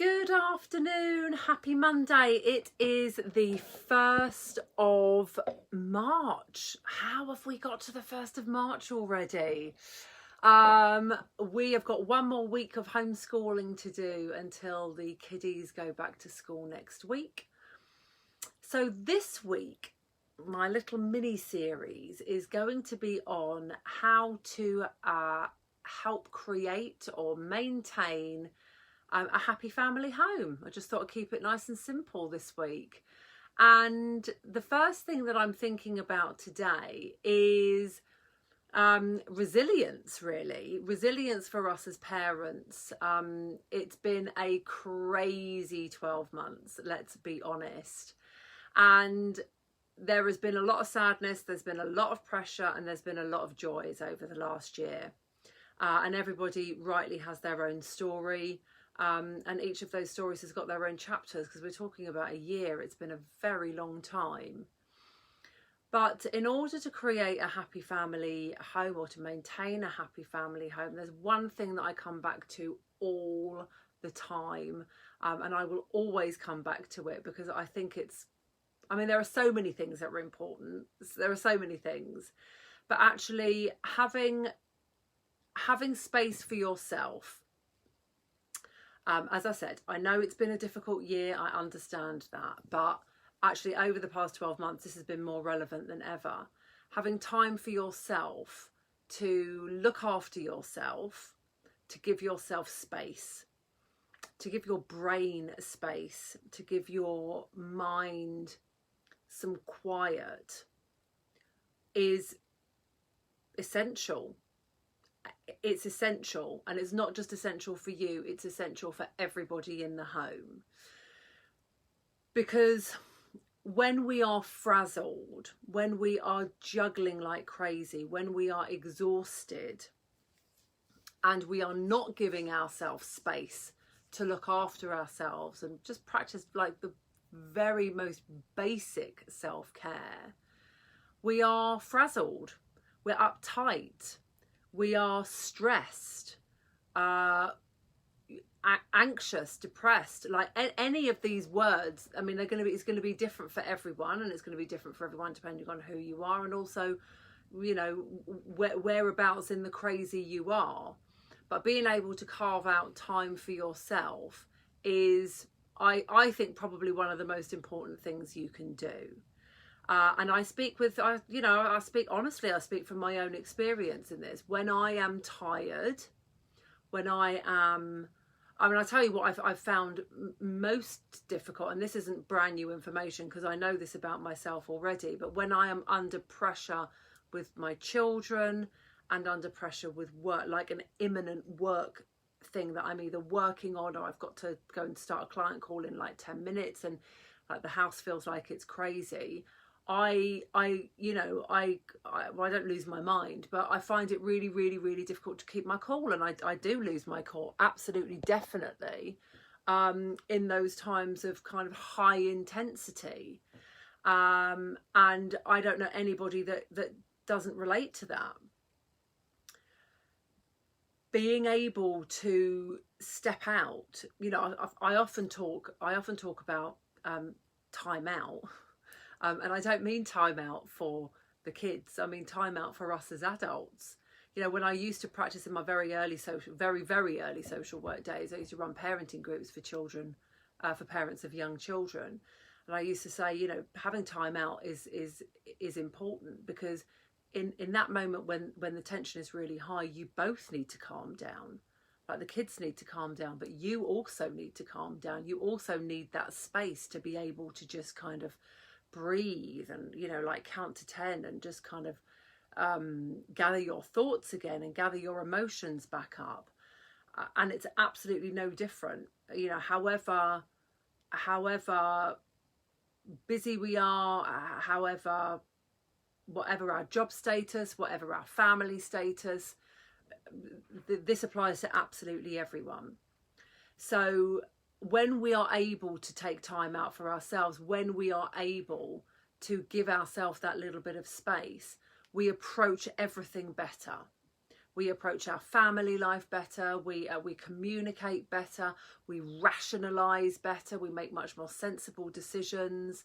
Good afternoon, happy Monday. It is the 1st of March. How have we got to the 1st of March already? We have got one more week of homeschooling to do until the kiddies go back to school next week. So this week, my little mini series is going to be on how to help create or maintain a happy family home. I just thought I'd keep it nice and simple this week. And the first thing that I'm thinking about today is resilience, really. Resilience for us as parents. It's been a crazy 12 months, let's be honest. And there has been a lot of sadness, there's been a lot of pressure, and there's been a lot of joys over the last year. And everybody rightly has their own story. And each of those stories has got their own chapters, because we're talking about a year. It's been a very long time. But in order to create a happy family home, or to maintain a happy family home, there's one thing that I come back to all the time. And I will always come back to it, because I think there are so many things that are important. There are so many things. But actually having space for yourself. As I said, I know it's been a difficult year, I understand that, but actually over the past 12 months, this has been more relevant than ever. Having time for yourself, to look after yourself, to give yourself space, to give your brain space, to give your mind some quiet is essential. It's essential, and it's not just essential for you, it's essential for everybody in the home. Because when we are frazzled, when we are juggling like crazy, when we are exhausted, and we are not giving ourselves space to look after ourselves and just practice like the very most basic self-care, we are frazzled, we're uptight, we are stressed, anxious, depressed. Like any of these words, it's going to be different for everyone, and it's going to be different for everyone depending on who you are, and also, whereabouts in the crazy you are. But being able to carve out time for yourself is, I think, probably one of the most important things you can do. And I speak honestly, I speak from my own experience in this. When I am tired, I tell you what I've found most difficult, and this isn't brand new information because I know this about myself already, but when I am under pressure with my children and under pressure with work, like an imminent work thing that I'm either working on, or I've got to go and start a client call in like 10 minutes and like the house feels like it's crazy, I don't lose my mind, but I find it really, really, really difficult to keep my cool, and I do lose my cool, absolutely, definitely, in those times of kind of high intensity, and I don't know anybody that doesn't relate to that. Being able to step out, I often talk about time out. And I don't mean time out for the kids. I mean time out for us as adults. When I used to practice in my very early social work days, I used to run parenting groups for children, for parents of young children. And I used to say, having time out is important, because in that moment when the tension is really high, you both need to calm down. Like the kids need to calm down, but you also need to calm down. You also need that space to be able to just kind of breathe and like count to 10 and just kind of gather your thoughts again and gather your emotions back up. And it's absolutely no different, however busy we are, whatever our job status, whatever our family status, this applies to absolutely everyone. So when we are able to take time out for ourselves, when we are able to give ourselves that little bit of space, we approach everything better. We approach our family life better. We communicate better. We rationalise better. We make much more sensible decisions.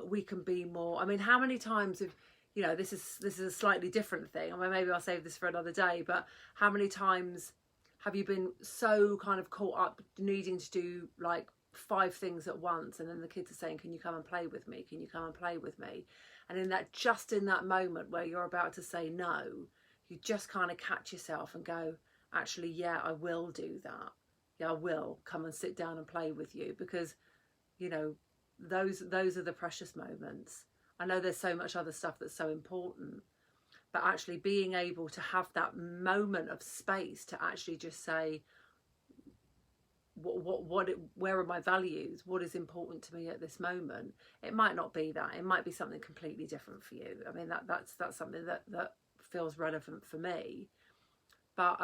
We can be more. I mean, how many times have, you know, this is a slightly different thing. I mean, maybe I'll save this for another day. But how many times have you been so kind of caught up needing to do like 5 things at once, and then the kids are saying, "Can you come and play with me? Can you come and play with me?" And in that moment where you're about to say no, you just kind of catch yourself and go, actually, yeah, I will do that. Yeah, I will come and sit down and play with you, because, you know, those are the precious moments. I know there's so much other stuff that's so important, but actually being able to have that moment of space to actually just say, where are my values? What is important to me at this moment? It might not be that. It might be something completely different for you. I mean, that's something that feels relevant for me. But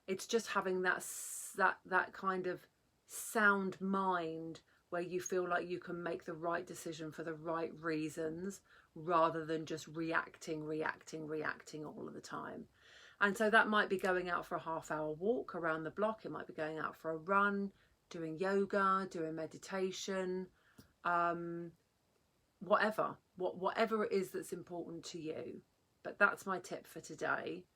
it's just having that kind of sound mind where you feel like you can make the right decision for the right reasons, rather than just reacting all of the time. And so that might be going out for a half-hour walk around the block. It might be going out for a run, doing yoga, doing meditation, whatever it is that's important to you. But that's my tip for today.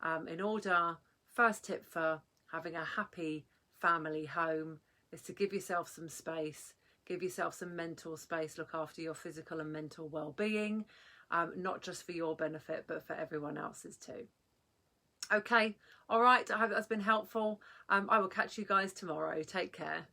First tip for having a happy family home is to give yourself some space, give yourself some mental space, look after your physical and mental well-being, not just for your benefit, but for everyone else's too. Okay, all right, I hope that's been helpful. I will catch you guys tomorrow. Take care.